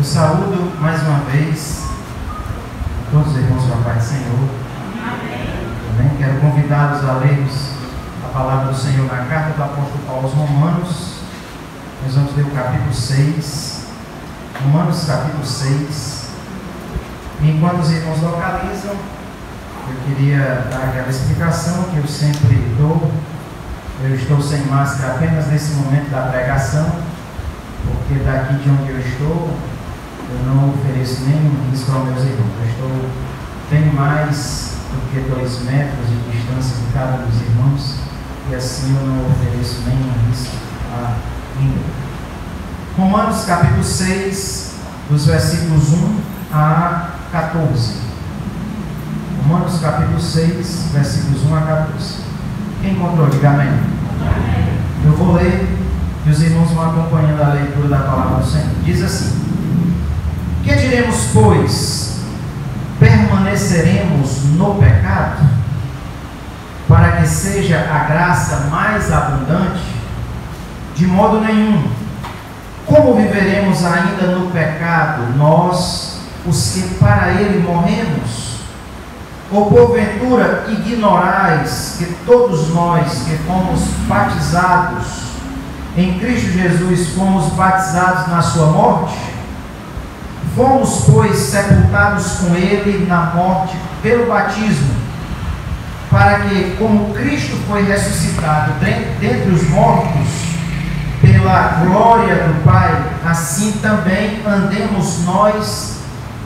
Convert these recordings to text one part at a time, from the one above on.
saúdo mais uma vez todos os irmãos da paz do Senhor. Amém. Quero convidá-los a lermos a palavra do Senhor na carta do apóstolo Paulo aos Romanos. Nós vamos ler o capítulo 6. Romanos capítulo 6. E enquanto os irmãos localizam, eu queria dar aquela explicação que eu sempre dou. Eu estou sem máscara apenas nesse momento da pregação, porque daqui de onde eu estou, eu não ofereço nenhum risco aos meus irmãos. Eu estou bem mais do que 2 metros de distância de cada dos irmãos, e assim eu não ofereço nenhum risco a ninguém. Romanos capítulo 6, dos versículos 1 a 14. Romanos capítulo 6, versículos 1 a 14. Quem encontrou, diga amém. Eu vou ler e os irmãos vão acompanhando a leitura da palavra do Senhor. Diz assim: que diremos, pois? Permaneceremos no pecado, para que seja a graça mais abundante? De modo nenhum. Como viveremos ainda no pecado, nós, os que para ele morremos? Ou porventura ignorais que todos nós que fomos batizados em Cristo Jesus, fomos batizados na sua morte? Fomos, pois, sepultados com ele na morte pelo batismo, para que, como Cristo foi ressuscitado dentre os mortos pela glória do Pai, assim também andemos nós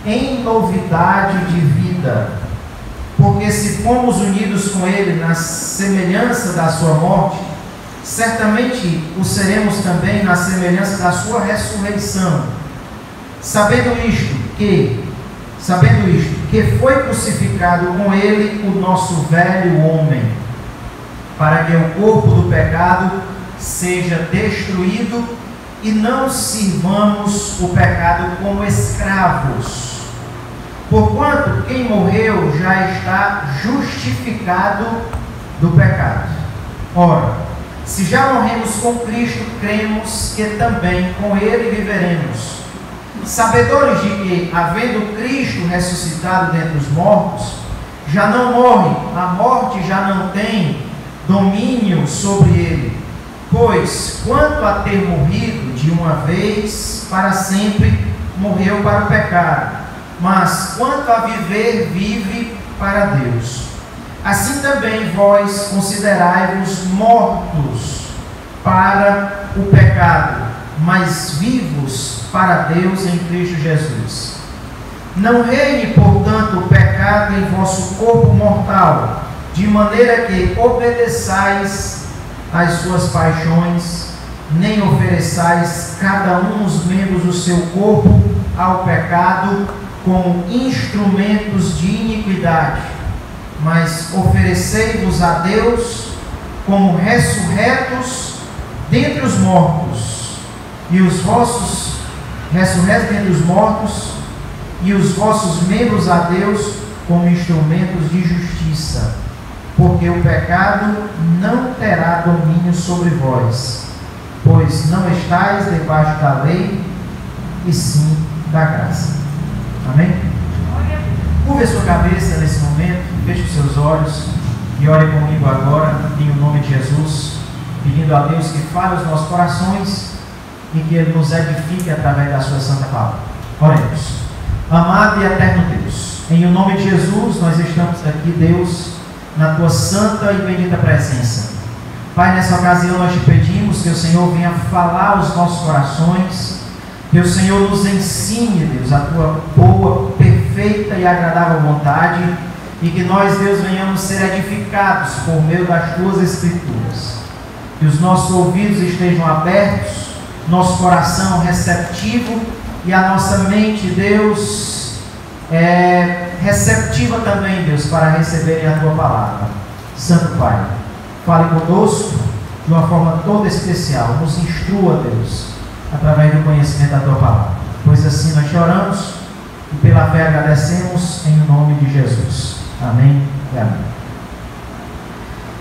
em novidade de vida. Porque se fomos unidos com ele na semelhança da sua morte, certamente o seremos também na semelhança da sua ressurreição. Sabendo isto, que foi crucificado com ele o nosso velho homem, para que o corpo do pecado seja destruído e não sirvamos o pecado como escravos. Porquanto quem morreu já está justificado do pecado. Ora, se já morremos com Cristo, cremos que também com ele viveremos, sabedores de que, havendo Cristo ressuscitado dentre os mortos, já não morre, a morte já não tem domínio sobre ele. Pois, quanto a ter morrido de uma vez para sempre, morreu para o pecado, mas quanto a viver, vive para Deus. Assim também vós considerai-vos mortos para o pecado, mas vivos para Deus em Cristo Jesus. Não reine, portanto, o pecado em vosso corpo mortal, de maneira que obedeçais às suas paixões, nem ofereçais cada um os membros do seu corpo ao pecado como instrumentos de iniquidade, mas oferecei-vos a Deus como ressurretos dentre os mortos, e os vossos ressurretos dentre os mortos, e os vossos membros a Deus como instrumentos de justiça, porque o pecado não terá domínio sobre vós, pois não estáis debaixo da lei, e sim da graça. Amém? Curva a sua cabeça nesse momento, feche os seus olhos e ore comigo agora, em nome de Jesus, pedindo a Deus que fale os nossos corações e que Ele nos edifique através da sua santa palavra. Oremos. Amado e eterno Deus, em nome de Jesus, nós estamos aqui, Deus, na Tua santa e bendita presença. Pai, nessa ocasião nós te pedimos que o Senhor venha falar aos nossos corações, que o Senhor nos ensine, Deus, a Tua boa, perfeita e agradável vontade, e que nós, Deus, venhamos ser edificados por meio das Tuas Escrituras. Que os nossos ouvidos estejam abertos, nosso coração receptivo e a nossa mente, Deus, receptiva também, Deus, para receberem a Tua palavra. Santo Pai, fale conosco de uma forma toda especial, nos instrua, Deus, através do conhecimento da Tua palavra. Pois assim nós te oramos e pela fé agradecemos em nome de Jesus. Amém e amém.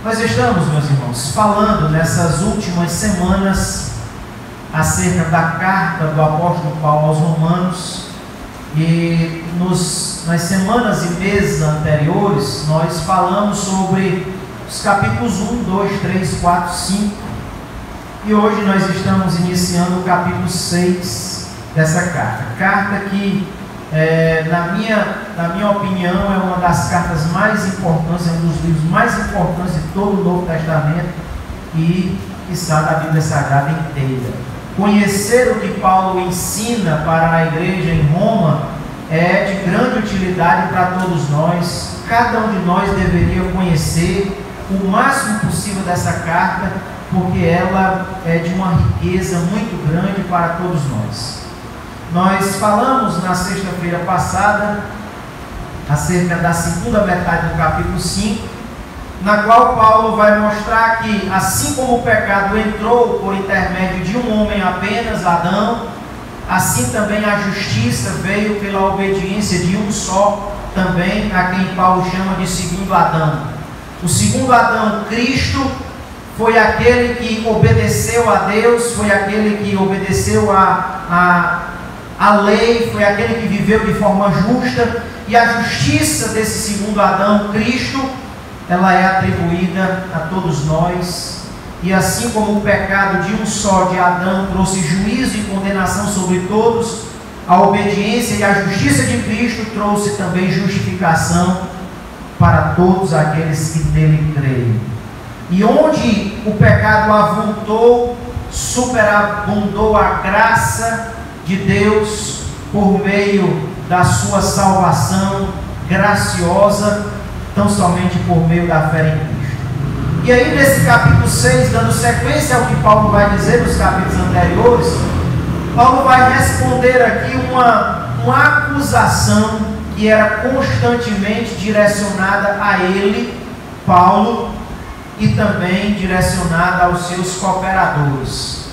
Nós estamos, meus irmãos, falando nessas últimas semanas acerca da carta do apóstolo Paulo aos Romanos, e nas semanas e meses anteriores nós falamos sobre os capítulos 1, 2, 3, 4, 5, e hoje nós estamos iniciando o capítulo 6 dessa carta que na minha opinião é uma das cartas mais importantes, é um dos livros mais importantes de todo o Novo Testamento e quiçá da Bíblia Sagrada inteira. Conhecer o que Paulo ensina para a igreja em Roma é de grande utilidade para todos nós. Cada um de nós deveria conhecer o máximo possível dessa carta, porque ela é de uma riqueza muito grande para todos nós. Nós falamos na sexta-feira passada acerca da segunda metade do capítulo 5, na qual Paulo vai mostrar que, assim como o pecado entrou por intermédio de um homem apenas, Adão, assim também a justiça veio pela obediência de um só, também a quem Paulo chama de segundo Adão. O segundo Adão, Cristo, foi aquele que obedeceu a Deus, foi aquele que obedeceu a lei, foi aquele que viveu de forma justa, e a justiça desse segundo Adão, Cristo, ela é atribuída a todos nós. E assim como o pecado de um só, de Adão, trouxe juízo e condenação sobre todos, a obediência e a justiça de Cristo trouxe também justificação para todos aqueles que nele creem. E onde o pecado avultou, superabundou a graça de Deus por meio da sua salvação graciosa, tão somente por meio da fé em Cristo. E aí nesse capítulo 6, dando sequência ao que Paulo vai dizer nos capítulos anteriores, Paulo vai responder aqui uma acusação que era constantemente direcionada a ele, Paulo, e também direcionada aos seus cooperadores.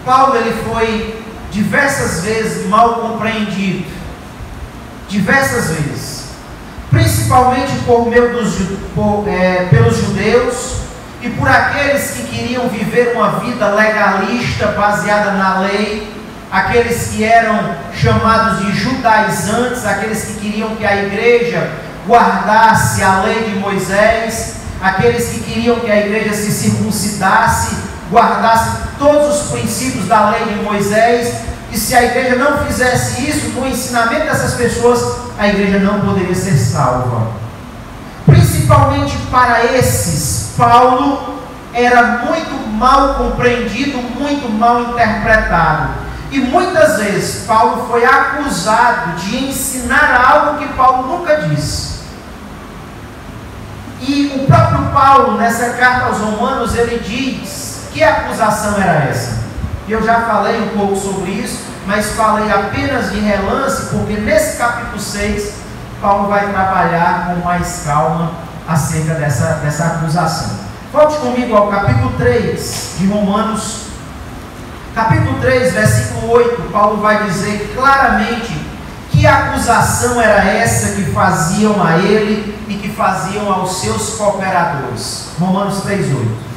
Paulo ele foi diversas vezes mal compreendido, diversas vezes, principalmente pelos judeus e por aqueles que queriam viver uma vida legalista baseada na lei, aqueles que eram chamados de judaizantes, aqueles que queriam que a igreja guardasse a lei de Moisés, aqueles que queriam que a igreja se circuncidasse, guardasse todos os princípios da lei de Moisés, e se a igreja não fizesse isso, no ensinamento dessas pessoas, a igreja não poderia ser salva. Principalmente para esses, Paulo era muito mal compreendido, muito mal interpretado. E muitas vezes Paulo foi acusado de ensinar algo que Paulo nunca disse. E o próprio Paulo, nessa carta aos Romanos, ele diz que acusação era essa. Eu já falei um pouco sobre isso, mas falei apenas de relance, porque nesse capítulo 6, Paulo vai trabalhar com mais calma acerca dessa acusação. Volte comigo ao capítulo 3 de Romanos. Capítulo 3, versículo 8, Paulo vai dizer claramente que acusação era essa que faziam a ele e que faziam aos seus cooperadores. Romanos 3, 8.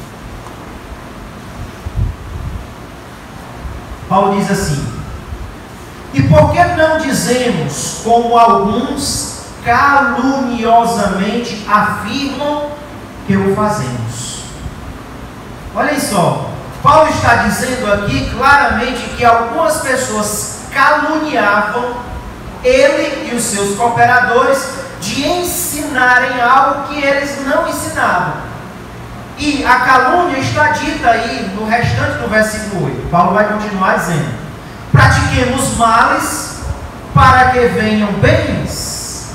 Paulo diz assim: e por que não dizemos, como alguns caluniosamente afirmam, que o fazemos? Olhem só, Paulo está dizendo aqui claramente que algumas pessoas caluniavam ele e os seus cooperadores de ensinarem algo que eles não ensinavam. E a calúnia está dita aí no restante do versículo 8. Paulo vai continuar dizendo: pratiquemos males para que venham bens.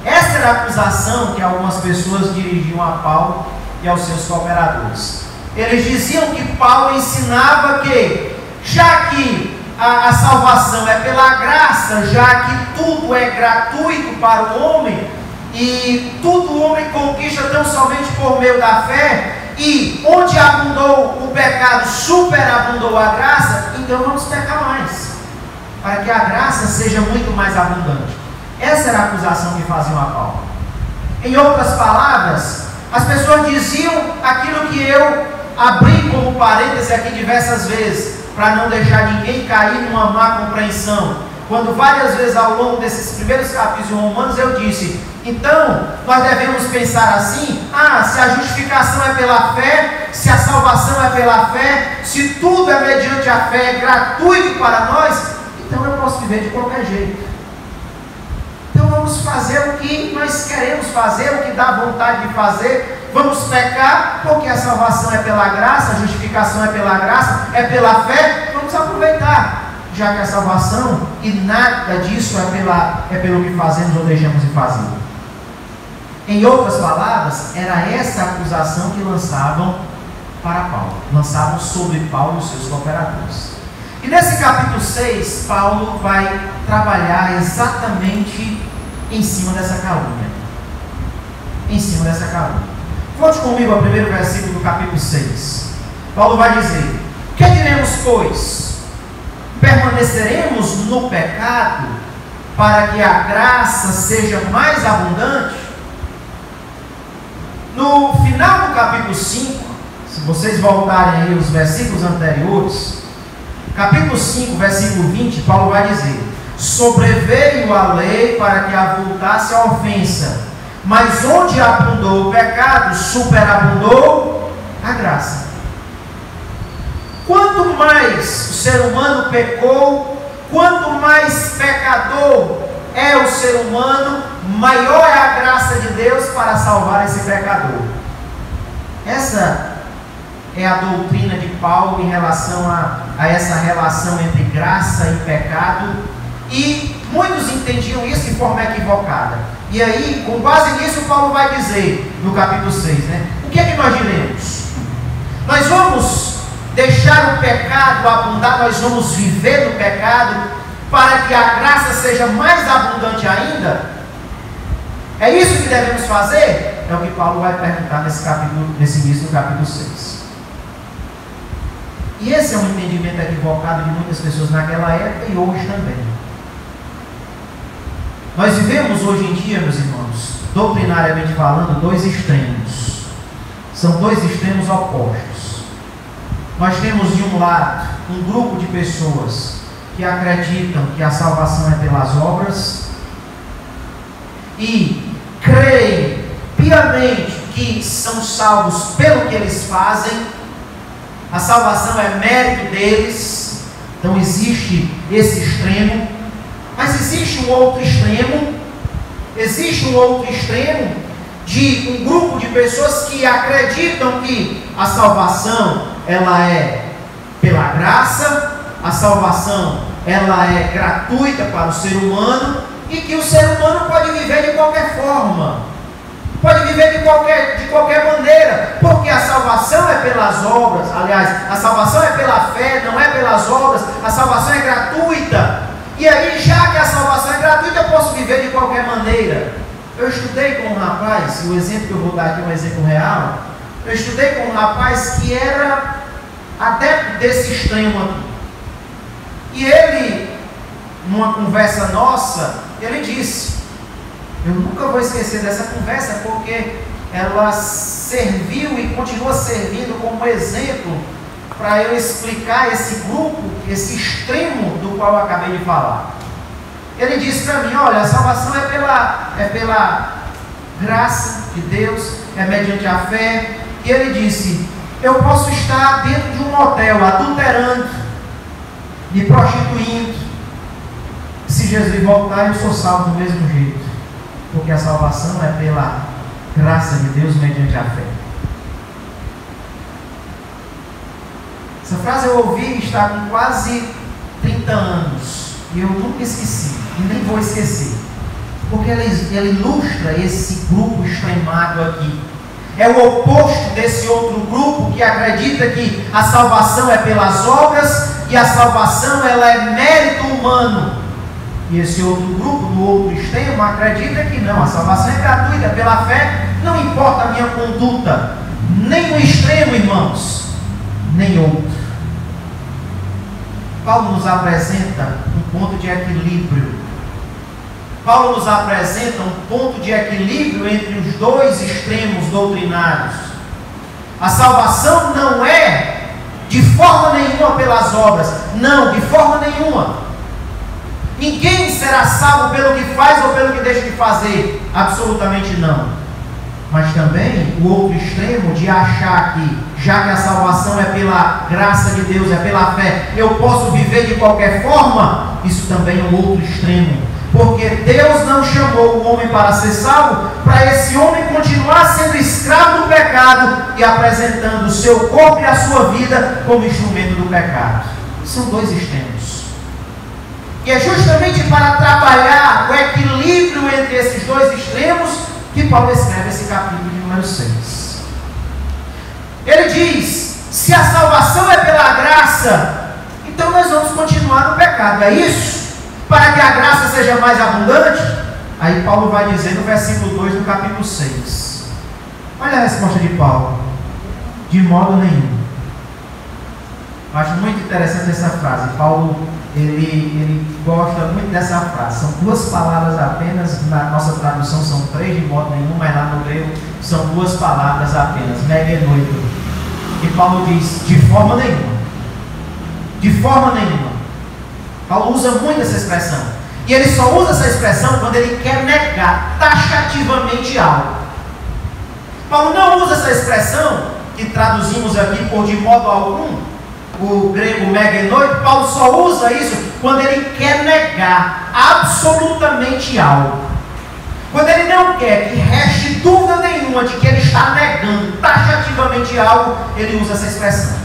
Essa era a acusação que algumas pessoas dirigiam a Paulo e aos seus cooperadores. Eles diziam que Paulo ensinava que, já que a salvação é pela graça, já que tudo é gratuito para o homem, e tudo o homem conquista tão somente por meio da fé, e onde abundou o pecado, superabundou a graça, então vamos pecar mais, para que a graça seja muito mais abundante. Essa era a acusação que faziam a Paulo. Em outras palavras, as pessoas diziam aquilo que eu abri como parêntese aqui diversas vezes: para não deixar ninguém cair numa má compreensão. Quando várias vezes ao longo desses primeiros capítulos de Romanos eu disse, então nós devemos pensar assim, se a justificação é pela fé, se a salvação é pela fé, se tudo é mediante a fé, é gratuito para nós, então eu posso viver de qualquer jeito. Então vamos fazer o que nós queremos fazer, o que dá vontade de fazer, vamos pecar, porque a salvação é pela graça, a justificação é pela graça, é pela fé, vamos aproveitar. Já que a salvação e nada disso é pelo que fazemos ou deixamos de fazer. Em outras palavras, era essa acusação que lançavam para Paulo, lançavam sobre Paulo e seus cooperadores. E nesse capítulo 6, Paulo vai trabalhar exatamente em cima dessa calúnia. Em cima dessa calúnia. Volte comigo ao primeiro versículo do capítulo 6. Paulo vai dizer: que diremos, pois? Permaneceremos no pecado para que a graça seja mais abundante? No final do capítulo 5, se vocês voltarem aí os versículos anteriores, capítulo 5, versículo 20, Paulo vai dizer: sobreveio a lei para que avultasse a ofensa, mas onde abundou o pecado, superabundou a graça. Quanto mais o ser humano pecou, quanto mais pecador é o ser humano, maior é a graça de Deus para salvar esse pecador. Essa é a doutrina de Paulo em relação a essa relação entre graça e pecado, e muitos entendiam isso de forma equivocada. E aí, com base nisso, Paulo vai dizer no capítulo 6, o que é que nós diremos? Nós vamos deixar o pecado abundar, nós vamos viver no pecado para que a graça seja mais abundante ainda? É isso que devemos fazer? É o que Paulo vai perguntar nesse início do capítulo 6. E esse é um entendimento equivocado de muitas pessoas naquela época e hoje também. Nós vivemos hoje em dia, meus irmãos, doutrinariamente falando, dois extremos. São dois extremos opostos. Nós temos de um lado um grupo de pessoas que acreditam que a salvação é pelas obras e creem piamente que são salvos pelo que eles fazem. A salvação é mérito deles. Então existe esse extremo. Mas existe um outro extremo de um grupo de pessoas que acreditam que a salvação ela é pela graça, a salvação ela é gratuita para o ser humano e que o ser humano pode viver de qualquer forma, pode viver de qualquer maneira, porque a salvação é pelas obras. Aliás, a salvação é pela fé, não é pelas obras. A salvação é gratuita. E aí, já que a salvação é gratuita, eu posso viver de qualquer maneira. Eu estudei com um rapaz, e o exemplo que eu vou dar aqui é um exemplo real. Eu estudei com um rapaz que era adepto desse extremo aqui. E ele, numa conversa nossa, ele disse, eu nunca vou esquecer dessa conversa, porque ela serviu e continua servindo como exemplo para eu explicar esse grupo, esse extremo do qual eu acabei de falar. Ele disse para mim, olha, a salvação é pela graça de Deus, é mediante a fé. E ele disse, eu posso estar dentro de um motel, adulterando, me prostituindo. Se Jesus voltar, eu sou salvo do mesmo jeito, porque a salvação é pela graça de Deus mediante a fé. Essa frase eu ouvi, está com quase 30 anos, e eu nunca esqueci, e nem vou esquecer, porque ela ilustra esse grupo extremado aqui. É o oposto desse outro grupo que acredita que a salvação é pelas obras e a salvação ela é mérito humano. E esse outro grupo, do outro extremo, acredita que não, a salvação é gratuita, pela fé, não importa a minha conduta. Nem um extremo, irmãos, nem outro. Paulo nos apresenta um ponto de equilíbrio. Paulo nos apresenta um ponto de equilíbrio entre os dois extremos doutrinários. A salvação não é de forma nenhuma pelas obras. Não, de forma nenhuma. Ninguém será salvo pelo que faz ou pelo que deixa de fazer. Absolutamente não. Mas também o outro extremo de achar que, já que a salvação é pela graça de Deus, é pela fé, eu posso viver de qualquer forma. Isso também é um outro extremo. Porque Deus não chamou o homem para ser salvo, para esse homem continuar sendo escravo do pecado e apresentando o seu corpo e a sua vida como instrumento do pecado. São dois extremos. E é justamente para trabalhar o equilíbrio entre esses dois extremos que Paulo escreve esse capítulo de número 6. Ele diz: se a salvação é pela graça, então nós vamos continuar no pecado, é isso? Para que a graça seja mais abundante? Aí Paulo vai dizer no versículo 2 do capítulo 6. Olha a resposta de Paulo: de modo nenhum. Eu acho muito interessante essa frase. Paulo, ele gosta muito dessa frase. São duas palavras apenas, na nossa tradução são 3, de modo nenhum, mas lá no grego são 2 palavras apenas, megenoito. E Paulo diz: de forma nenhuma. De forma nenhuma. Paulo usa muito essa expressão. E ele só usa essa expressão quando ele quer negar taxativamente algo. Paulo não usa essa expressão, que traduzimos aqui por de modo algum, o grego megenoito. Paulo só usa isso quando ele quer negar absolutamente algo. Quando ele não quer que reste dúvida nenhuma de que ele está negando taxativamente algo, ele usa essa expressão.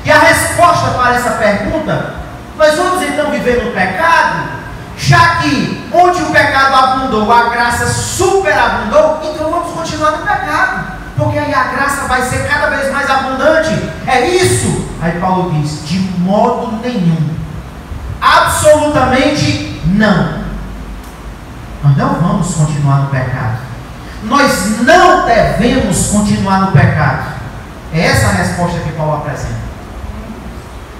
E a resposta para essa pergunta: nós vamos então viver no pecado? Já que onde o pecado abundou, a graça superabundou, então vamos continuar no pecado, porque aí a graça vai ser cada vez mais abundante. É isso? Aí Paulo diz: de modo nenhum. Absolutamente não. Nós não vamos continuar no pecado. Nós não devemos continuar no pecado. É essa a resposta que Paulo apresenta.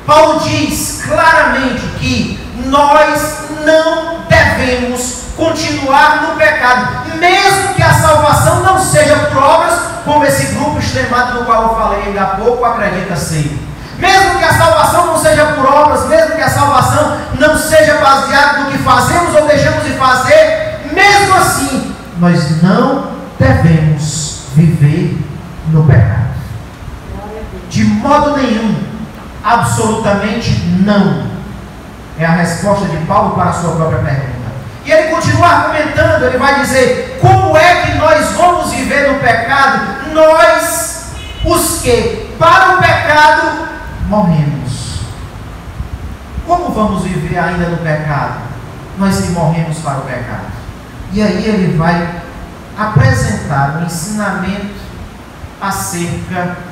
Paulo diz claramente que nós não devemos continuar no pecado, mesmo que a salvação não seja por obras, como esse grupo extremado do qual eu falei ainda há pouco acredita ser. Mesmo que a salvação não seja por obras, mesmo que a salvação não seja baseada no que fazemos ou deixamos de fazer, mesmo assim, nós não devemos viver no pecado. De modo nenhum. Absolutamente não. É a resposta de Paulo para a sua própria pergunta. E ele continua argumentando. Ele vai dizer: como é que nós vamos viver no pecado? Nós, os que para o pecado morremos. Como vamos viver ainda no pecado? Nós que morremos para o pecado. E aí ele vai apresentar um ensinamento acerca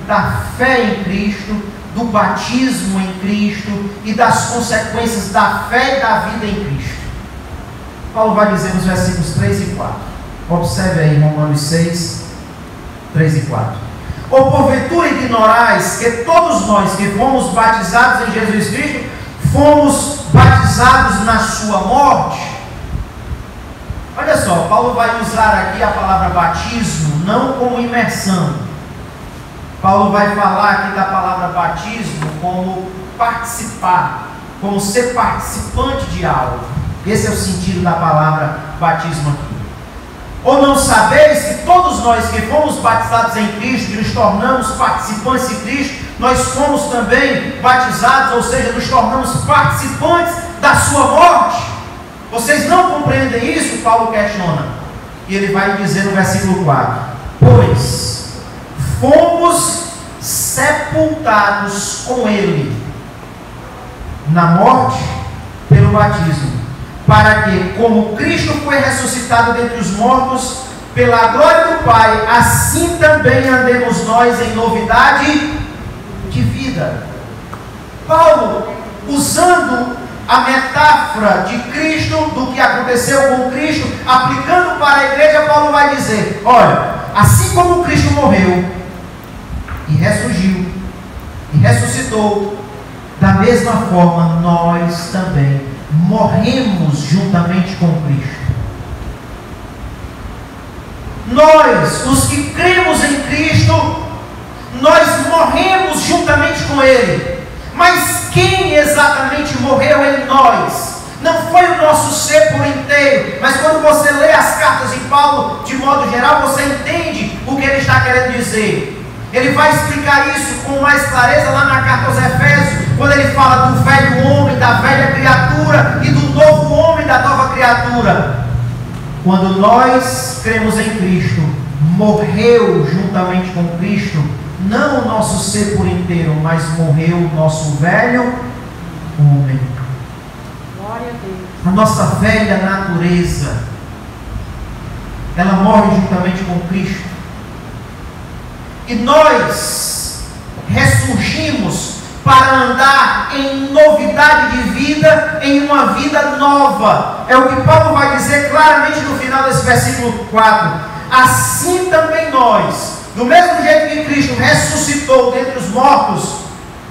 da fé em Cristo, do batismo em Cristo e das consequências da fé e da vida em Cristo. Paulo vai dizer nos versículos 3 e 4. Observe aí Romanos 6, 3 e 4. Ou porventura ignorais que todos nós que fomos batizados em Jesus Cristo, fomos batizados na sua morte? Olha só, Paulo vai usar aqui a palavra batismo não como imersão. Paulo vai falar aqui da palavra batismo como participar, como ser participante de algo. Esse é o sentido da palavra batismo aqui. Ou não sabeis que todos nós que fomos batizados em Cristo, que nos tornamos participantes de Cristo, nós fomos também batizados, ou seja, nos tornamos participantes da sua morte? Vocês não compreendem isso? Paulo questiona. E ele vai dizer no versículo 4: pois fomos sepultados com ele na morte pelo batismo, para que, como Cristo foi ressuscitado dentre os mortos pela glória do Pai, assim também andemos nós em novidade de vida. Paulo, usando a metáfora de Cristo, do que aconteceu com Cristo, aplicando para a igreja, Paulo vai dizer: olha, assim como Cristo morreu e ressurgiu e ressuscitou, da mesma forma nós também morremos juntamente com Cristo. Nós, os que cremos em Cristo, nós morremos juntamente com Ele. Mas quem exatamente morreu em nós? Não foi o nosso ser por inteiro, mas quando você lê as cartas de Paulo, de modo geral, você entende o que ele está querendo dizer. Ele vai explicar isso com mais clareza lá na carta aos Efésios, quando ele fala do velho homem, da velha criatura e do novo homem, da nova criatura. Quando nós cremos em Cristo, morreu juntamente com Cristo, não o nosso ser por inteiro, mas morreu o nosso velho homem. Glória a Deus. A nossa velha natureza, ela morre juntamente com Cristo. E nós ressurgimos para andar em novidade de vida, em uma vida nova. É o que Paulo vai dizer claramente no final desse versículo 4. Assim também nós, do mesmo jeito que Cristo ressuscitou dentre os mortos,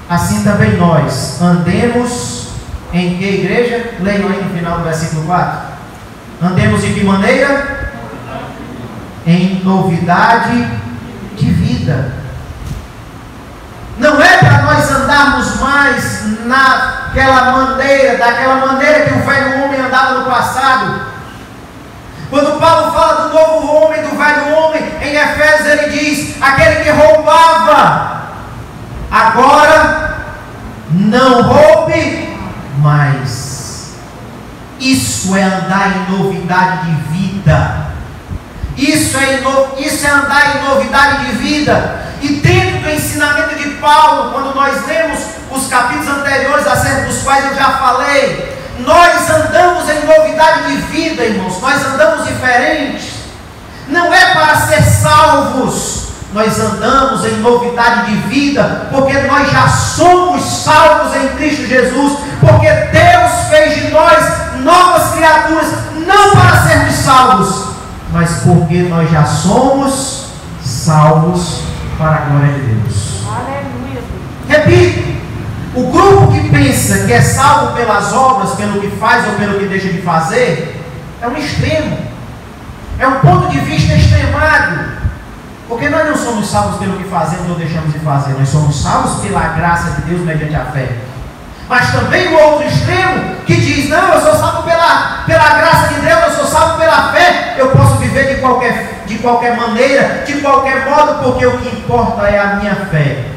assim também nós andemos em que igreja? Leiam aí no final do versículo 4. Andemos de que maneira? Em novidade de vida. Não é para nós andarmos mais daquela maneira que o velho homem andava no passado. Quando Paulo fala do novo homem, do velho homem, em Efésios ele diz: aquele que roubava, agora não roube mais. Isso é andar em novidade de vida. Isso é andar em novidade de vida. E dentro do ensinamento de Paulo, quando nós lemos os capítulos anteriores, acerca dos quais eu já falei, nós andamos em novidade de vida, irmãos. Nós andamos diferentes. Não é para ser salvos. Nós andamos em novidade de vida, porque nós já somos salvos em Cristo Jesus, porque Deus fez de nós novas criaturas, não para sermos salvos, mas porque nós já somos salvos para a glória de Deus. Aleluia. Repito, o grupo que pensa que é salvo pelas obras, pelo que faz ou pelo que deixa de fazer, é um extremo, é um ponto de vista extremado. Porque nós não somos salvos pelo que fazemos ou deixamos de fazer, nós somos salvos pela graça de Deus mediante a fé. Mas também o outro extremo que diz: não, eu sou salvo pela graça de Deus, eu sou salvo pela fé, eu posso viver de qualquer maneira, de qualquer modo, porque o que importa é a minha fé.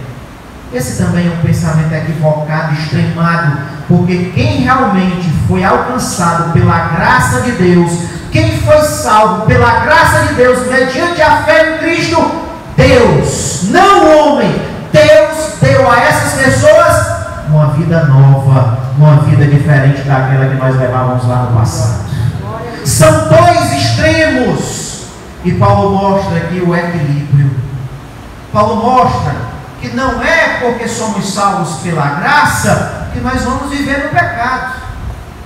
Esse também é um pensamento equivocado, extremado, porque quem realmente foi alcançado pela graça de Deus, quem foi salvo pela graça de Deus mediante a fé em Cristo, Deus, não o homem, Deus deu a essas pessoas uma vida nova, uma vida diferente daquela que nós levávamos lá no passado. São dois extremos, e Paulo mostra aqui o equilíbrio. Paulo mostra que não é porque somos salvos pela graça que nós vamos viver no pecado.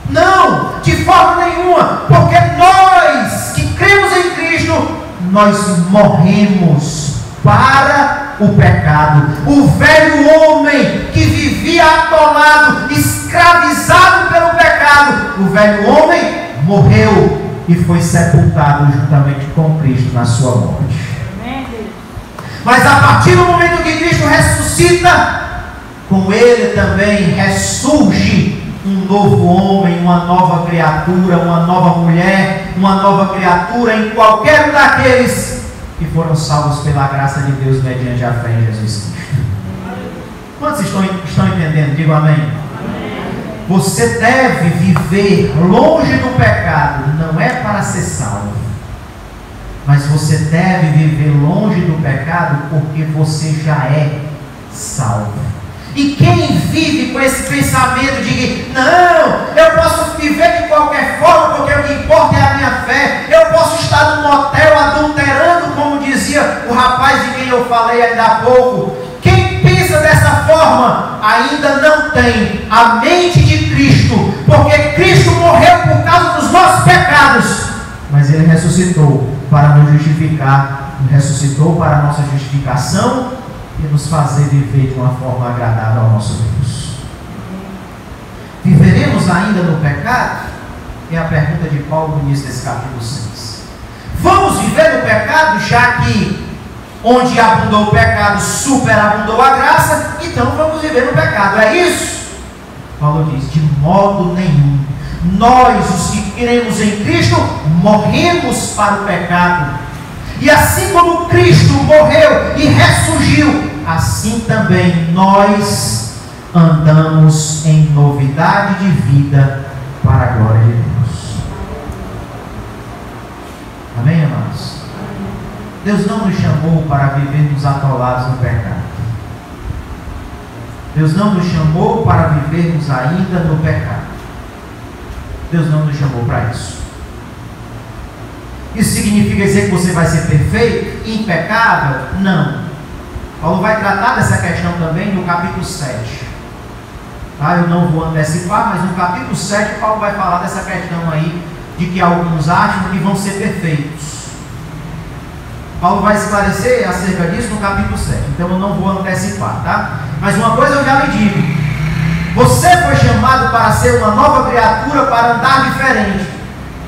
Não, de forma nenhuma, porque nós que cremos em Cristo, nós morremos para o pecado. O velho homem que vivia atolado, escravizado pelo pecado, o velho homem morreu e foi sepultado juntamente com Cristo na sua morte. Mas a partir do momento que Cristo ressuscita, com Ele também ressurge um novo homem, uma nova criatura, uma nova mulher, uma nova criatura em qualquer um daqueles que foram salvos pela graça de Deus mediante a fé em Jesus Cristo. Quantos estão entendendo? Digo amém. Você deve viver longe do pecado, não é para ser salvo, mas você deve viver longe do pecado porque você já é salvo. E quem vive com esse pensamento de que não, eu posso viver de qualquer forma porque o que importa é a minha fé, eu posso estar num motel adulterando, como dizia o rapaz de quem eu falei ainda há pouco, quem pensa dessa forma ainda não tem a mente de Cristo, porque Cristo morreu por causa dos nossos pecados, mas Ele ressuscitou para nos justificar, ressuscitou para a nossa justificação e nos fazer viver de uma forma agradável ao nosso Deus. Viveremos ainda no pecado? É a pergunta de Paulo no início desse capítulo 6. Vamos viver no pecado, já que Onde abundou o pecado, superabundou a graça, então vamos viver no pecado. É isso? Paulo diz: de modo nenhum. Nós, os que cremos em Cristo, morremos para o pecado. E assim como Cristo morreu e ressurgiu, assim também nós andamos em novidade de vida para a glória de Deus. Amém, amados? Deus não nos chamou para vivermos atolados no pecado. Deus não nos chamou para vivermos ainda no pecado. Deus não nos chamou para isso. Isso significa dizer que você vai ser perfeito, impecável? Não. Paulo vai tratar dessa questão também no capítulo 7. Tá? Eu não vou antecipar, mas no capítulo 7 Paulo vai falar dessa questão aí, de que alguns acham que vão ser perfeitos. Paulo vai esclarecer acerca disso no capítulo 7. Então eu não vou antecipar, tá? Mas uma coisa eu já lhe digo: você foi chamado para ser uma nova criatura, para andar diferente.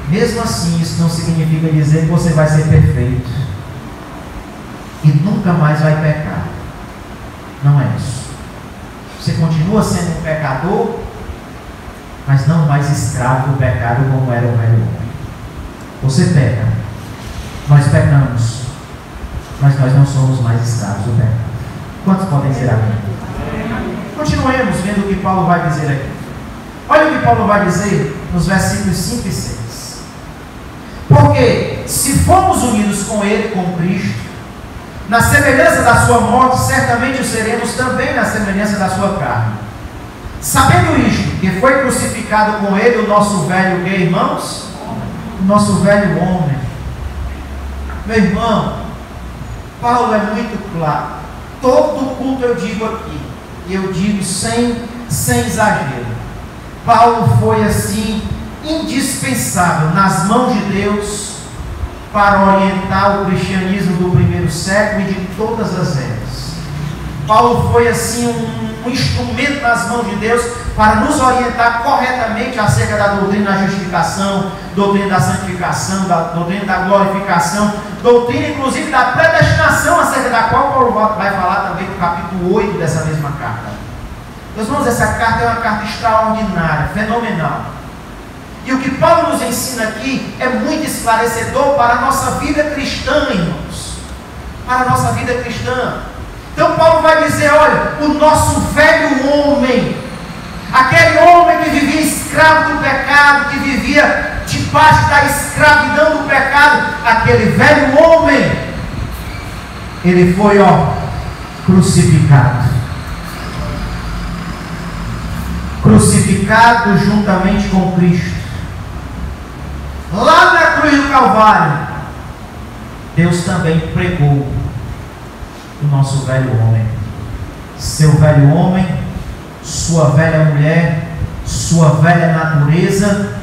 Mesmo assim, isso não significa dizer que você vai ser perfeito e nunca mais vai pecar. Não é isso. Você continua sendo um pecador, mas não mais escravo do pecado como era o velho homem. Você peca, nós pecamos, mas nós não somos mais escravos do pecado. Quantos podem dizer amém? Continuemos vendo o que Paulo vai dizer aqui. Olha o que Paulo vai dizer nos versículos 5 e 6. Porque se fomos unidos com Ele, com Cristo, na semelhança da sua morte, certamente o seremos também na semelhança da sua carne. Sabendo isto, que foi crucificado com Ele o nosso velho, que irmãos? O nosso velho homem. Meu irmão, Paulo é muito claro. Todo culto eu digo aqui, e eu digo sem exagero. Paulo foi assim indispensável nas mãos de Deus para orientar o cristianismo do primeiro século e de todas as eras. Paulo foi assim um instrumento nas mãos de Deus para nos orientar corretamente acerca da doutrina da justificação, doutrina da santificação, da doutrina da glorificação, doutrina inclusive da predestinação, acerca da qual Paulo vai falar também no capítulo 8 dessa mesma carta. Meus irmãos, essa carta é uma carta extraordinária, fenomenal. E o que Paulo nos ensina aqui é muito esclarecedor para a nossa vida cristã, irmãos. Para a nossa vida cristã. Então Paulo vai dizer: olha, o nosso velho homem, aquele homem que vivia escravo do pecado, que vivia debaixo da escravidão do pecado, aquele velho homem, ele foi, crucificado. Crucificado juntamente com Cristo. Lá na cruz do Calvário, Deus também pregou o nosso velho homem. Seu velho homem, sua velha mulher, sua velha natureza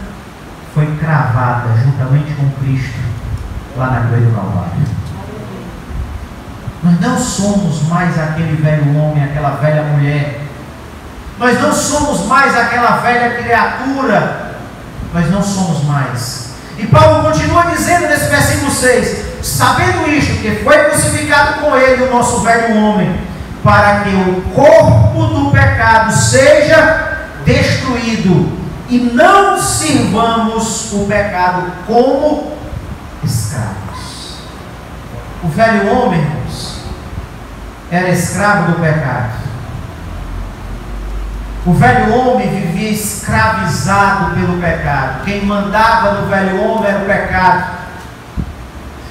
foi cravada juntamente com Cristo lá na cruz do Calvário. Nós não somos mais aquele velho homem, aquela velha mulher. Nós não somos mais aquela velha criatura. Nós não somos mais. E Paulo continua dizendo nesse versículo 6: sabendo isto, que foi crucificado com Ele o nosso velho homem, para que o corpo do pecado seja destruído, e não sirvamos o pecado como escravos. O velho homem, irmãos, era escravo do pecado. O velho homem vivia escravizado pelo pecado. Quem mandava no velho homem era o pecado.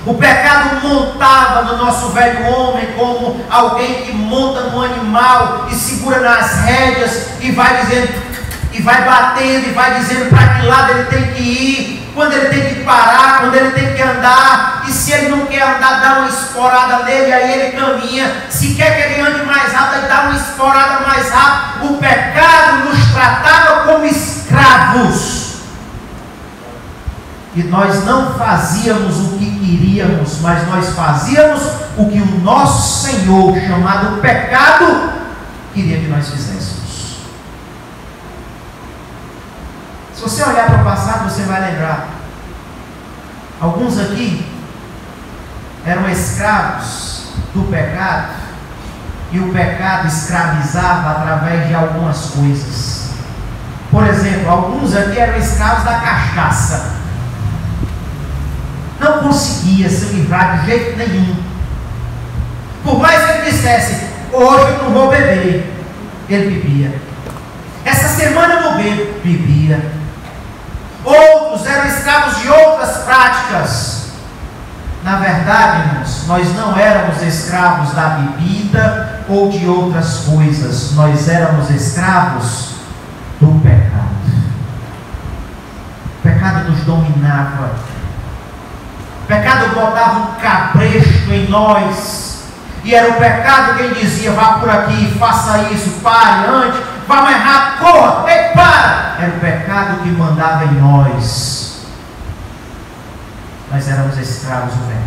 O pecado montava no nosso velho homem como alguém que monta no animal e segura nas rédeas e vai dizendo, e vai batendo e vai dizendo para que lado ele tem que ir, quando ele tem que parar, quando ele tem que andar, e se ele não quer andar, dá uma esporada nele, aí ele caminha. Se quer que ele ande mais rápido, ele dá uma esporada mais rápido. O pecado nos tratava como escravos, e nós não fazíamos o que queríamos, mas nós fazíamos o que o nosso Senhor, chamado pecado, queria que nós fizéssemos. Se você olhar para o passado, você vai lembrar. Alguns aqui eram escravos do pecado, e o pecado escravizava através de algumas coisas. Por exemplo, alguns aqui eram escravos da cachaça. Não conseguia se livrar de jeito nenhum. Por mais que ele dissesse, hoje eu não vou beber, ele bebia. Essa semana eu não bebo, bebia. Outros eram escravos de outras práticas. Na verdade, irmãos, nós não éramos escravos da bebida ou de outras coisas. Nós éramos escravos do pecado. O pecado nos dominava. O pecado botava um cabresto em nós. E era o pecado quem dizia, vá por aqui, faça isso, pare, ande, vá mais rápido, corra, ei, para. Era o pecado que mandava em nós. Nós éramos escravos do pecado.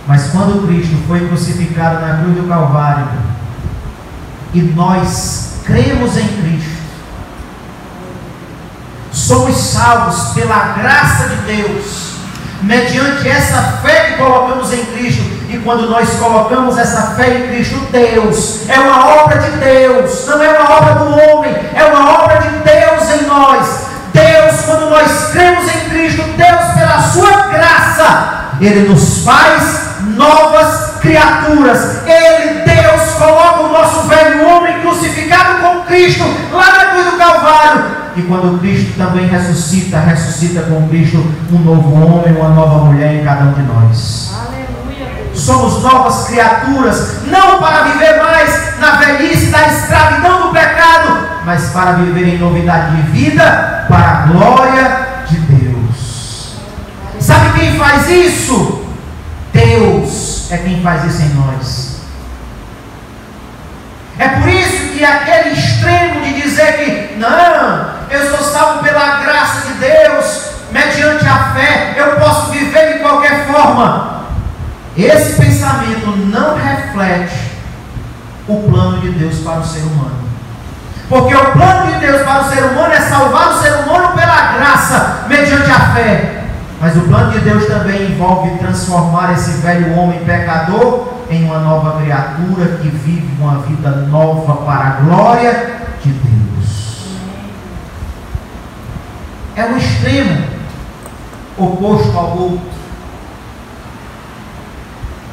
Mas quando Cristo foi crucificado na cruz do Calvário, e nós cremos em Cristo, somos salvos pela graça de Deus, mediante essa fé que colocamos em Cristo. E quando nós colocamos essa fé em Cristo, Deus, é uma obra de Deus, não é uma obra do homem, é uma obra de Deus em nós. Deus, quando nós cremos em Cristo, Deus, pela sua graça, Ele nos faz novas criaturas. Ele, Deus, coloca o nosso velho homem crucificado com Cristo lá na cruz do Calvário. E quando Cristo também ressuscita, ressuscita com Cristo um novo homem, uma nova mulher em cada um de nós. Aleluia. Somos novas criaturas, não para viver mais na velhice da escravidão do pecado, mas para viver em novidade de vida, para a glória de Deus. Sabe quem faz isso? Deus é quem faz isso em nós. É por isso que aquele extremo de dizer que não, eu sou salvo pela graça de Deus, mediante a fé, eu posso viver de qualquer forma. Esse pensamento não reflete o plano de Deus para o ser humano. Porque o plano de Deus para o ser humano é salvar o ser humano pela graça, mediante a fé. Mas o plano de Deus também envolve transformar esse velho homem pecador em uma nova criatura que vive uma vida nova para a glória de Deus. É um extremo oposto ao outro.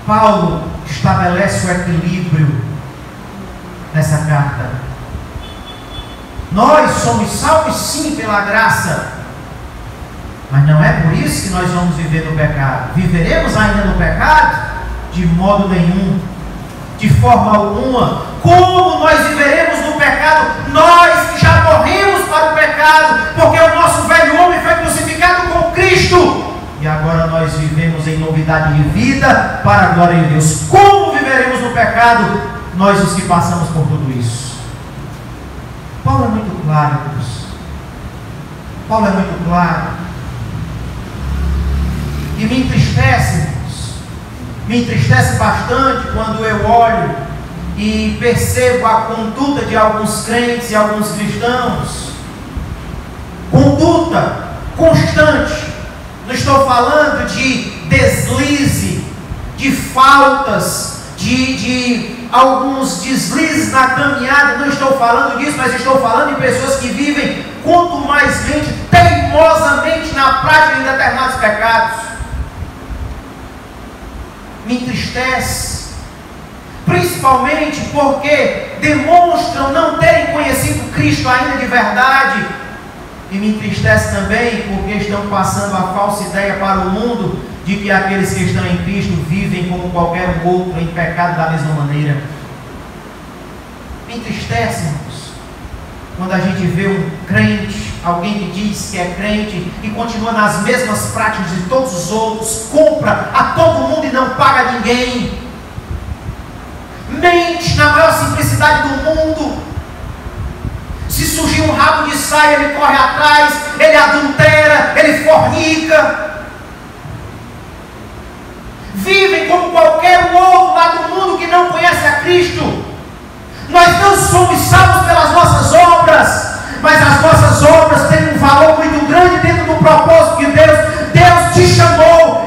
Paulo estabelece o equilíbrio nessa carta. Nós somos salvos sim pela graça, mas não é por isso que nós vamos viver no pecado. Viveremos ainda no pecado? De modo nenhum, de forma alguma. Como nós viveremos no pecado? Nós que já morremos para o pecado, porque o nosso velho homem foi crucificado com Cristo, e agora nós vivemos em novidade de vida para a glória de Deus. Como viveremos no pecado? Nós os que passamos por tudo isso. Paulo é muito claro, Deus. Paulo é muito claro. E me entristece, me entristece bastante quando eu olho e percebo a conduta de alguns crentes e alguns cristãos. Conduta constante. Não estou falando de deslize, de faltas, de alguns deslizes na caminhada. Não estou falando disso, mas estou falando de pessoas que vivem contumazmente, teimosamente na prática de determinados pecados. Me entristece, principalmente porque demonstram não terem conhecido Cristo ainda de verdade, e me entristece também porque estão passando a falsa ideia para o mundo de que aqueles que estão em Cristo vivem como qualquer outro em pecado da mesma maneira. Me entristece, irmãos, quando a gente vê um crente, alguém que diz que é crente e continua nas mesmas práticas de todos os outros, compra a todo mundo e não paga ninguém, mente na maior simplicidade do mundo. Se surgir um rabo de saia, ele corre atrás, ele adultera, ele fornica. Vivem como qualquer outro lá do mundo que não conhece a Cristo. Nós não somos salvos pelas nossas obras, mas as nossas obras têm um valor muito grande dentro do propósito de Deus. Deus te chamou,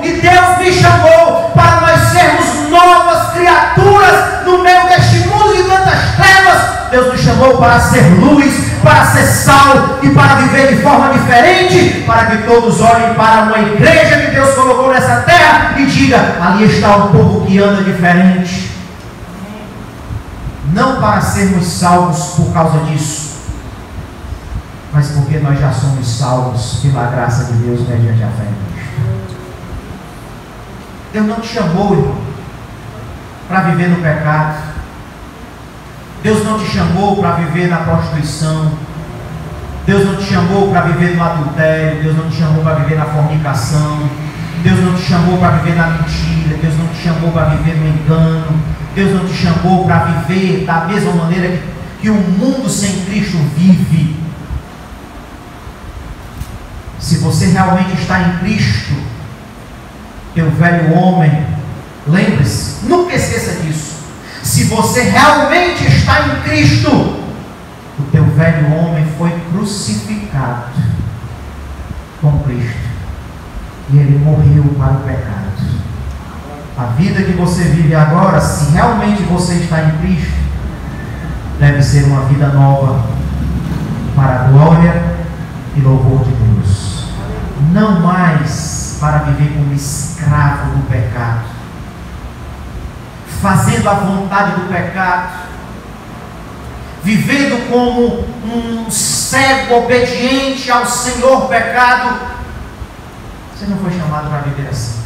luz, para ser sal e para viver de forma diferente, para que todos olhem para uma igreja que Deus colocou nessa terra e diga: ali está um povo que anda diferente. Não para sermos salvos por causa disso, mas porque nós já somos salvos pela graça de Deus mediante a fé em Cristo. Deus não te chamou, irmão, para viver no pecado. Deus não te chamou para viver na prostituição. Deus não te chamou para viver no adultério. Deus não te chamou para viver na fornicação. Deus não te chamou para viver na mentira. Deus não te chamou para viver no engano. Deus não te chamou para viver da mesma maneira que o mundo sem Cristo vive. Se você realmente está em Cristo, teu velho homem, lembre-se, nunca esqueça disso. Se você realmente está em Cristo, o teu velho homem foi crucificado com Cristo e ele morreu para o pecado. A vida que você vive agora, se realmente você está em Cristo, deve ser uma vida nova para a glória e louvor de Deus. Não mais para viver como escravo do pecado, fazendo a vontade do pecado, vivendo como um cego obediente ao Senhor pecado. Você não foi chamado para viver assim.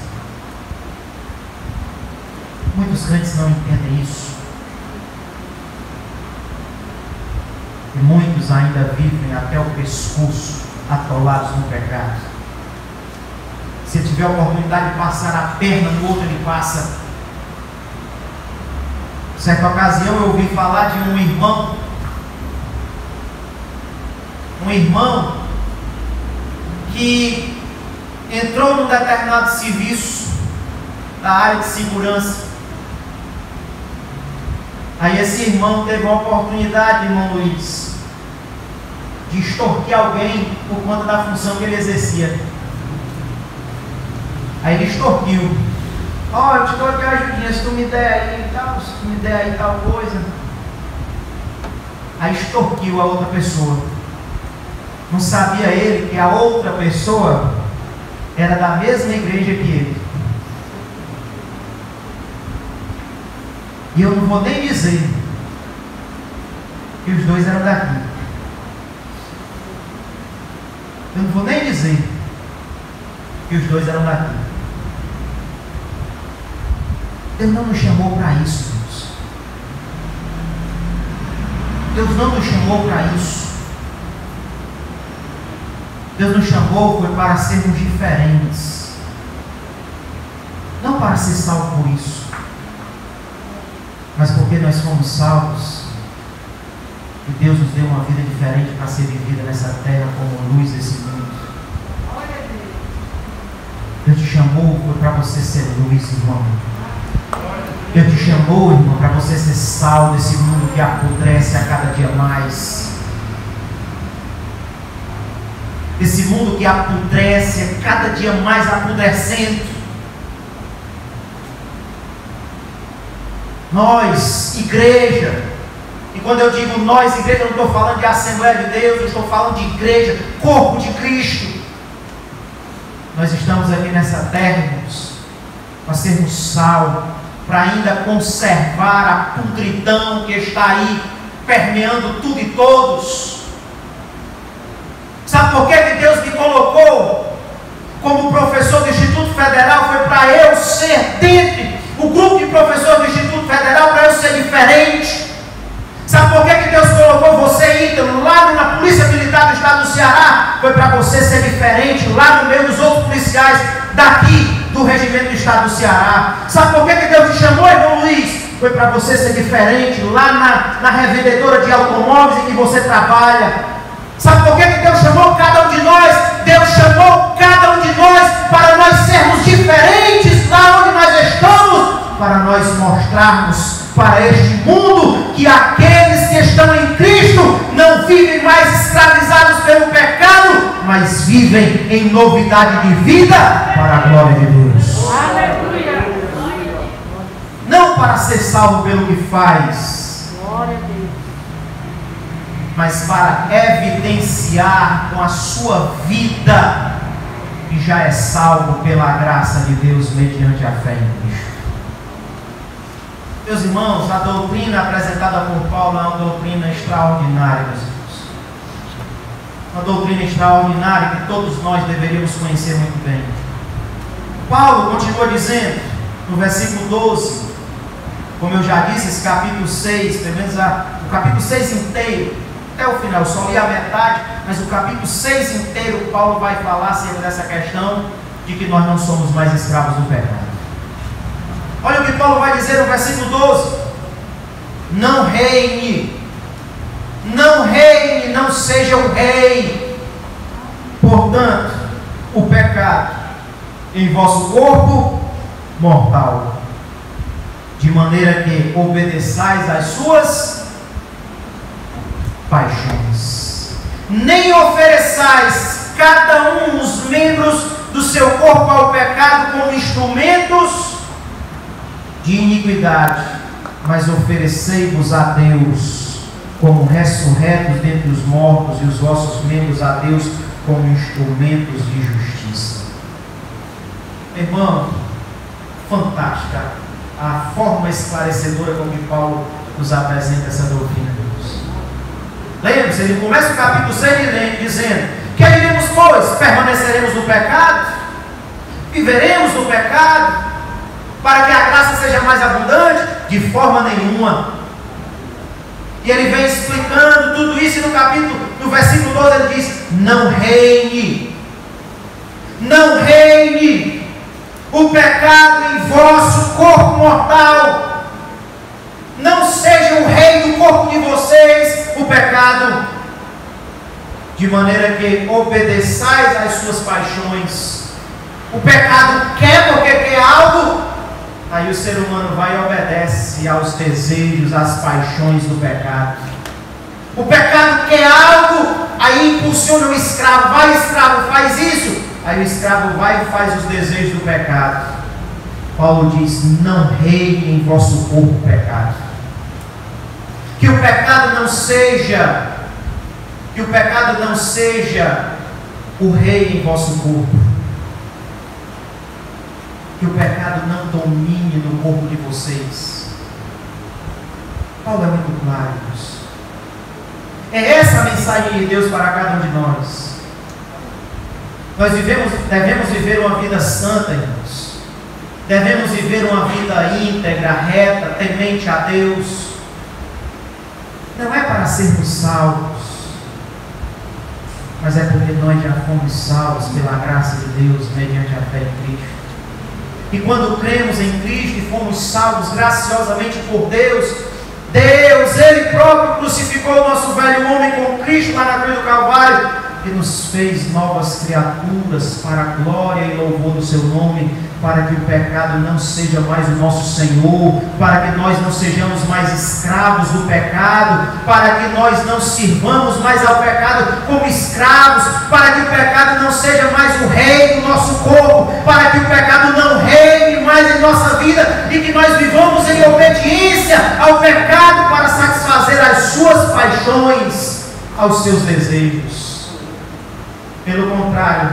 Muitos crentes não entendem isso. E muitos ainda vivem até o pescoço, atolados no pecado. Se tiver a oportunidade de passar a perna no outro, ele passa. Certa ocasião eu ouvi falar de um irmão que entrou num determinado serviço da área de segurança. Aí esse irmão teve uma oportunidade, irmão Luiz, de extorquir alguém por conta da função que ele exercia. Aí ele extorquiu: ó, eu te dou aqui a ajudinha, se tu me der aí tal, se tu me der aí tal coisa. Aí extorquiu a outra pessoa. Não sabia ele que a outra pessoa era da mesma igreja que ele. E eu não vou nem dizer que os dois eram daqui. Eu não vou nem dizer que os dois eram daqui. Deus não nos chamou para isso, Deus. Deus não nos chamou para isso. Deus nos chamou foi para sermos diferentes. Não para ser salvo por isso, mas porque nós fomos salvos e Deus nos deu uma vida diferente para ser vivida nessa terra como luz desse mundo. Deus te chamou foi para você ser luz, irmão. Deus te chamou, irmão, para você ser sal desse mundo que apodrece a cada dia mais. Esse mundo que apodrece a cada dia mais apodrecendo. Nós, igreja, e quando eu digo nós, igreja, eu não estou falando de Assembleia de Deus, eu estou falando de igreja, corpo de Cristo. Nós estamos aqui nessa terra, irmãos, para sermos sal, para ainda conservar a podridão que está aí, permeando tudo e todos. Sabe por que Deus me colocou como professor do Instituto Federal? Foi para eu ser dentre o grupo de professores do Instituto Federal, para eu ser diferente. Sabe por que Deus colocou você, Ítalo, lá na Polícia Militar do Estado do Ceará? Foi para você ser diferente lá no meio dos outros policiais daqui do Regimento do Estado do Ceará. Sabe por que Deus te chamou, irmão Luiz? Foi para você ser diferente lá na revendedora de automóveis em que você trabalha. Sabe por que Deus chamou cada um de nós? Deus chamou cada um de nós para nós sermos diferentes lá onde nós estamos, para nós mostrarmos para este mundo que aqueles que estão em Cristo não vivem mais escravizados pelo pecado, mas vivem em novidade de vida para a glória de Deus. Aleluia. Não para ser salvo pelo que faz, Glória a Deus. mas para evidenciar com a sua vida que já é salvo pela graça de Deus mediante a fé em Cristo. Meus irmãos, a doutrina apresentada por Paulo é uma doutrina extraordinária, meus irmãos. Uma doutrina extraordinária que todos nós deveríamos conhecer muito bem. Paulo continua dizendo, no versículo 12, como eu já disse, esse capítulo 6, pelo menos o capítulo 6 inteiro, até o final, eu só li a metade, mas o capítulo 6 inteiro, Paulo vai falar acerca dessa questão de que nós não somos mais escravos do pecado. Olha o que Paulo vai dizer no versículo 12: não reine, não seja o rei, portanto, o pecado em vosso corpo mortal, de maneira que obedeçais às suas paixões, nem ofereçais cada um os membros do seu corpo ao pecado como instrumentos de iniquidade, mas oferecei-vos a Deus como ressurretos dentre os mortos, e os vossos membros a Deus como instrumentos de justiça. Irmão, fantástica a forma esclarecedora com que Paulo nos apresenta essa doutrina de Deus. Lembre-se, ele começa o capítulo 6 dizendo: que diremos, pois? Permaneceremos no pecado? Viveremos no pecado? Para que a graça seja mais abundante? De forma nenhuma. E ele vem explicando tudo isso, e no versículo 12 ele diz: não reine, o pecado em vosso corpo mortal, não seja o rei do corpo de vocês, o pecado, de maneira que obedeçais às suas paixões. O pecado quer porque quer algo, aí o ser humano vai e obedece aos desejos, às paixões do pecado. O pecado quer algo, aí impulsiona o escravo: vai, escravo, faz isso. Aí o escravo vai e faz os desejos do pecado. Paulo diz: não reine em vosso corpo o pecado. Que o pecado não seja o rei em vosso corpo. Que o pecado não domine no corpo de vocês. Paulo é muito claro nisso. É essa a mensagem de Deus para cada um de nós. Nós devemos viver uma vida santa, irmãos. Devemos viver uma vida íntegra, reta, temente a Deus. Não é para sermos salvos, mas é porque nós já fomos salvos pela graça de Deus mediante a fé em Cristo. E quando cremos em Cristo e fomos salvos graciosamente por Deus, Ele próprio crucificou o nosso velho homem com Cristo lá na cruz do Calvário, e nos fez novas criaturas para a glória e louvor do seu nome, para que o pecado não seja mais o nosso Senhor, para que nós não sejamos mais escravos do pecado, para que nós não sirvamos mais ao pecado como escravos, para que o pecado não seja mais o rei do nosso corpo, para que o pecado não reine mais em nossa vida, e que nós vivamos em obediência ao pecado para satisfazer as suas paixões, aos seus desejos. Pelo contrário,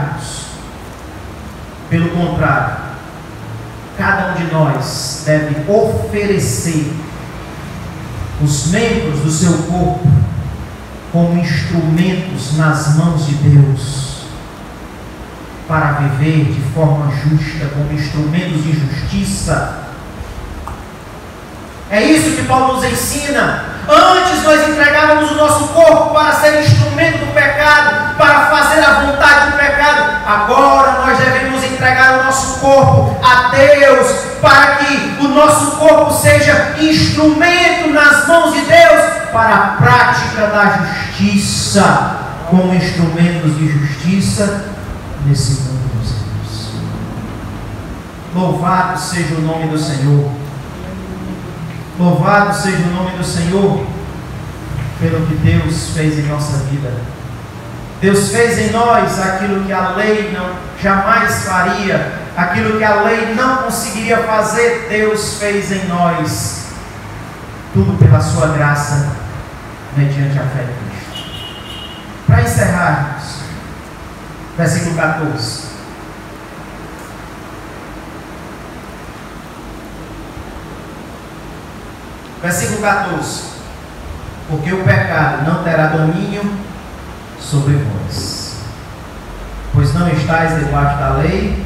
cada um de nós deve oferecer os membros do seu corpo como instrumentos nas mãos de Deus, para viver de forma justa, como instrumentos de justiça. É isso que Paulo nos ensina. Antes nós entregávamos o nosso corpo para ser instrumento do pecado, para fazer a vontade do pecado. Agora nós devemos entregar o nosso corpo a Deus, para que o nosso corpo seja instrumento nas mãos de Deus para a prática da justiça, como instrumentos de justiça nesse mundo, meus irmãos. Louvado seja o nome do Senhor. Louvado seja o nome do Senhor pelo que Deus fez em nossa vida. Deus fez em nós aquilo que a lei jamais faria, aquilo que a lei não conseguiria fazer. Deus fez em nós, tudo pela sua graça, mediante a fé em Cristo. encerrarmos, versículo 14. Versículo 14. Porque o pecado não terá domínio sobre vós, pois não estáis debaixo da lei,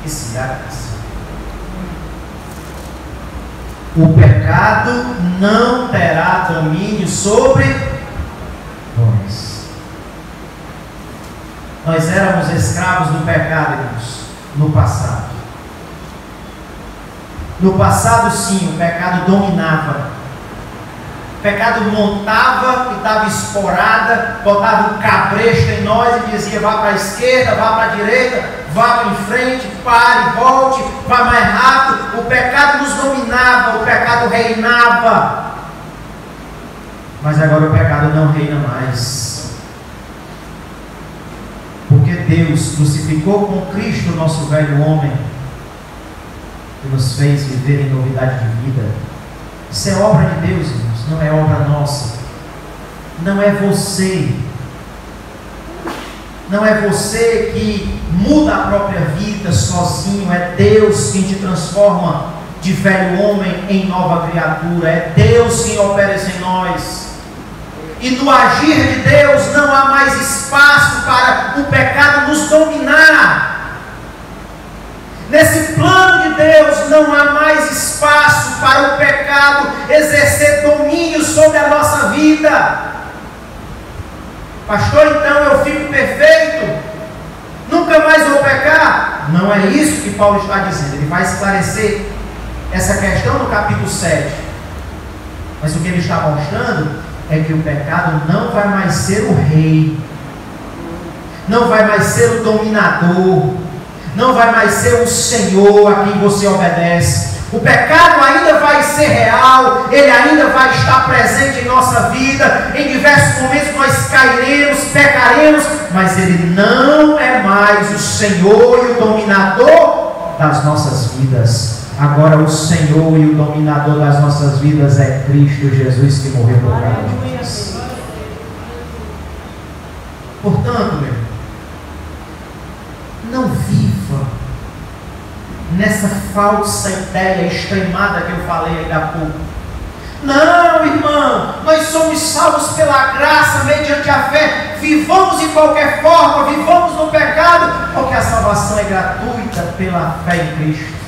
e sim da graça. O pecado não terá domínio sobre vós. Nós éramos escravos do pecado, irmãos, no passado. No passado, sim, o pecado dominava. O pecado montava e dava esporada, botava um cabresto em nós e dizia: vá para a esquerda, vá para a direita, vá para em frente, pare, volte, vá mais rápido. O pecado nos dominava, o pecado reinava. Mas agora o pecado não reina mais. Porque Deus crucificou com Cristo o nosso velho homem e nos fez viver em novidade de vida. Isso é obra de Deus, irmãos, não é obra nossa. Não é você. Não é você que muda a própria vida sozinho. É Deus quem te transforma de velho homem em nova criatura. É Deus quem opera isso em nós. E no agir de Deus não há mais espaço para o pecado nos dominar. Nesse plano de Deus não há mais espaço para o pecado exercer domínio sobre a nossa vida. Pastor, então eu fico perfeito, nunca mais vou pecar? Não é isso que Paulo está dizendo. Ele vai esclarecer essa questão no capítulo 7. Mas o que ele está mostrando é que o pecado não vai mais ser o rei, não vai mais ser o dominador, não vai mais ser o Senhor a quem você obedece. O pecado ainda vai ser real, ele ainda vai estar presente em nossa vida. Em diversos momentos nós cairemos, pecaremos, mas ele não é mais o Senhor e o dominador das nossas vidas. Agora o Senhor e o dominador das nossas vidas é Cristo Jesus, que morreu por nós. Portanto, meu, não viva nessa falsa ideia extremada que eu falei ainda há pouco. Não, irmão, nós somos salvos pela graça, mediante a fé. Vivamos de qualquer forma, vivamos no pecado, porque a salvação é gratuita pela fé em Cristo.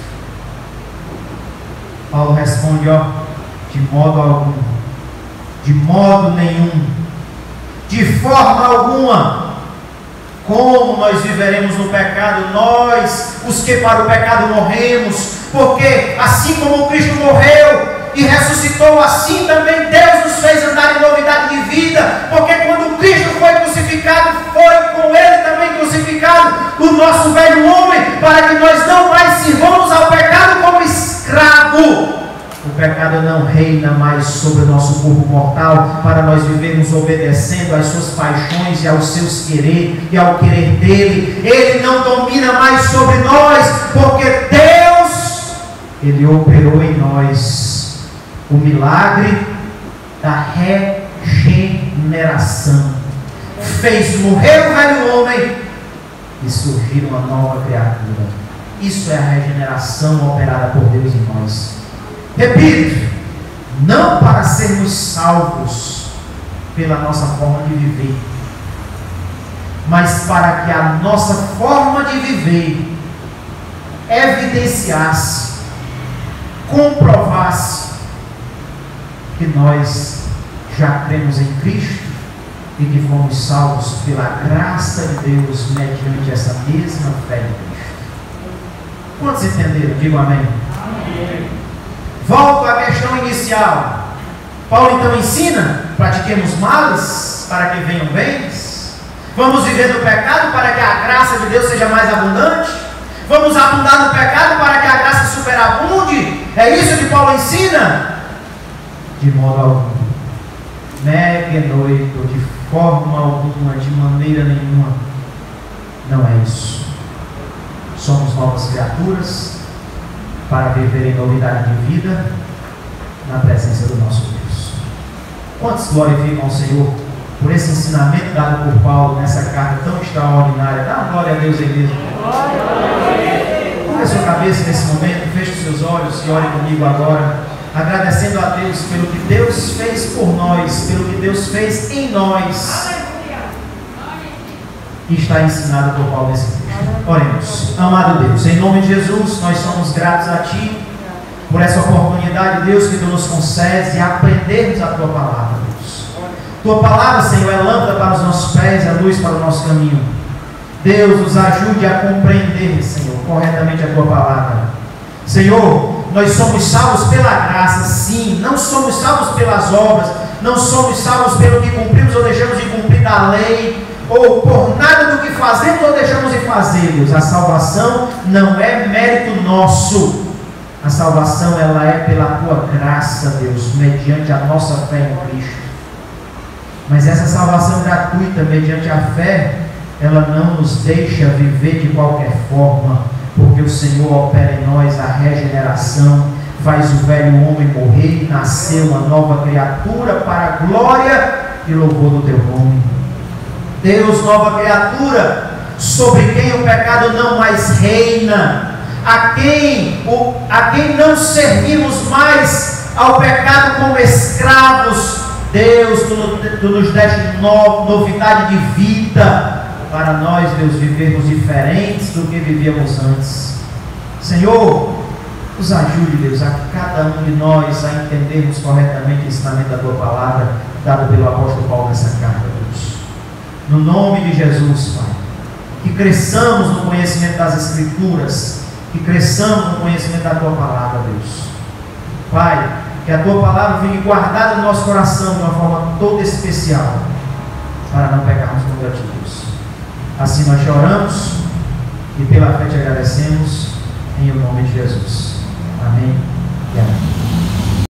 Paulo responde, de modo algum, de modo nenhum, de forma alguma. Como nós viveremos no pecado, nós, os que para o pecado morremos? Porque assim como Cristo morreu e ressuscitou, assim também Deus nos fez andar em novidade de vida. Porque quando Cristo foi crucificado, foi com Ele também crucificado o nosso velho homem, para que nós não mais sirvamos ao pecado como escravo. O pecado não reina mais sobre o nosso corpo mortal, para nós vivermos obedecendo às suas paixões e aos seus querer e ao querer dele. Ele não domina mais sobre nós, porque Deus, ele operou em nós o milagre da regeneração. Fez morrer o velho homem e surgir uma nova criatura. Isso é a regeneração operada por Deus em nós. Repito, não para sermos salvos pela nossa forma de viver, mas para que a nossa forma de viver evidenciasse, comprovasse que nós já cremos em Cristo e que fomos salvos pela graça de Deus mediante essa mesma fé em Cristo. Quantos entenderam? Digo amém. Amém. Volto à questão inicial. Paulo então ensina: pratiquemos males para que venham bens. Vamos viver no pecado para que a graça de Deus seja mais abundante. Vamos abundar no pecado para que a graça superabunde. É isso que Paulo ensina? De modo algum. Megenoito, de forma alguma, de maneira nenhuma. Não é isso. Somos novas criaturas para viver em novidade de vida na presença do nosso Deus. Quantos glorificam ao Senhor por esse ensinamento dado por Paulo nessa carta tão extraordinária. Dá uma glória a Deus aí mesmo. Põe a sua cabeça nesse momento, feche os seus olhos e ore comigo agora, agradecendo a Deus pelo que Deus fez por nós, pelo que Deus fez em nós, e está ensinado por Paulo nesse texto. Oremos. Amado Deus, em nome de Jesus, nós somos gratos a Ti por essa oportunidade, Deus, que Tu nos concedes de aprendermos a Tua palavra, Deus. Tua palavra, Senhor, é lâmpada para os nossos pés, é luz para o nosso caminho. Deus, nos ajude a compreender, Senhor, corretamente a Tua palavra. Senhor, nós somos salvos pela graça, sim, não somos salvos pelas obras, não somos salvos pelo que cumprimos ou deixamos de cumprir da lei, ou por nada do que fazemos ou deixamos de fazer, Deus. A salvação não é mérito nosso. A salvação, ela é pela Tua graça, Deus, mediante a nossa fé em Cristo. Mas essa salvação gratuita, mediante a fé, ela não nos deixa viver de qualquer forma, porque o Senhor opera em nós a regeneração, faz o velho homem morrer e nascer uma nova criatura para a glória e louvor do Teu nome. Deus, nova criatura, sobre quem o pecado não mais reina, a quem não servimos mais ao pecado como escravos. Deus, Tu nos deste novidade de vida, para nós, Deus, vivermos diferentes do que vivíamos antes. Senhor, nos ajude, Deus, a cada um de nós a entendermos corretamente o ensinamento da Tua palavra, dado pelo apóstolo Paulo nessa carta, Deus. No nome de Jesus, Pai, que cresçamos no conhecimento das Escrituras, que cresçamos no conhecimento da Tua palavra, Deus. Pai, que a Tua palavra fique guardada no nosso coração de uma forma toda especial, para não pecarmos contra Ti, Deus. Assim nós choramos e pela fé Te agradecemos, em nome de Jesus. Amém.